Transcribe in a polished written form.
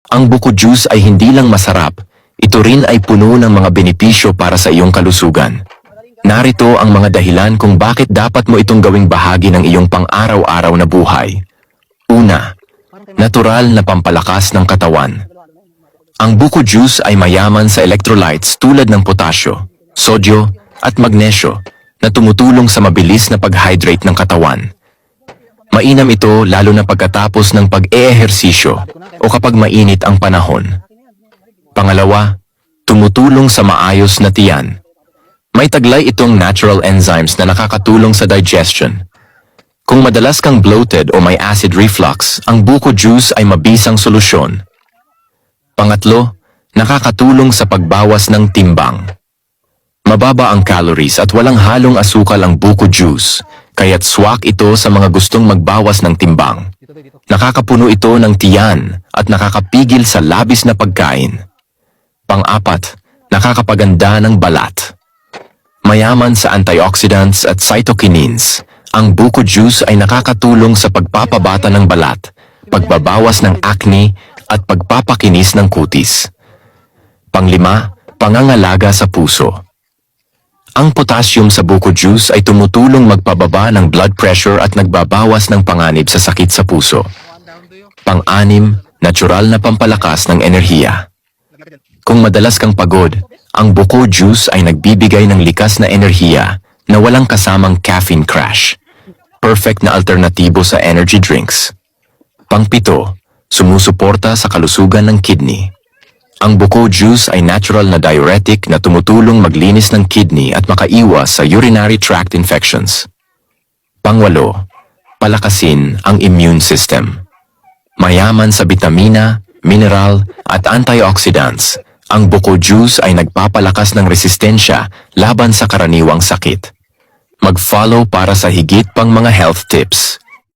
Ang buko juice ay hindi lang masarap, ito rin ay puno ng mga benepisyo para sa iyong kalusugan. Narito ang mga dahilan kung bakit dapat mo itong gawing bahagi ng iyong pang-araw-araw na buhay. Una, natural na pampalakas ng katawan. Ang buko juice ay mayaman sa electrolytes tulad ng potasyo, sodyo, at magnesyo na tumutulong sa mabilis na pag-hydrate ng katawan. Mainam ito lalo na pagkatapos ng pag-eehersisyo o kapag mainit ang panahon. Pangalawa, tumutulong sa maayos na tiyan. May taglay itong natural enzymes na nakakatulong sa digestion. Kung madalas kang bloated o may acid reflux, ang buko juice ay mabisang solusyon. Pangatlo, nakakatulong sa pagbawas ng timbang. Mababa ang calories at walang halong asukal ang buko juice, kaya't swak ito sa mga gustong magbawas ng timbang. Nakakapuno ito ng tiyan at nakakapigil sa labis na pagkain. Pang-apat, nakakapaganda ng balat. Mayaman sa antioxidants at cytokinins, ang buko juice ay nakakatulong sa pagpapabata ng balat, pagbabawas ng acne, at pagpapakinis ng kutis. Panglima, pangangalaga sa puso. Ang potassium sa buko juice ay tumutulong magpababa ng blood pressure at nagbabawas ng panganib sa sakit sa puso. Pang-anim, natural na pampalakas ng enerhiya. Kung madalas kang pagod, ang buko juice ay nagbibigay ng likas na enerhiya na walang kasamang caffeine crash. Perfect na alternatibo sa energy drinks. Pang-pito, sumusuporta sa kalusugan ng kidney. Ang buko juice ay natural na diuretic na tumutulong maglinis ng kidney at makaiwas sa urinary tract infections. Pangwalo, palakasin ang immune system. Mayaman sa bitamina, mineral, at antioxidants, ang buko juice ay nagpapalakas ng resistensya laban sa karaniwang sakit. Mag-follow para sa higit pang mga health tips.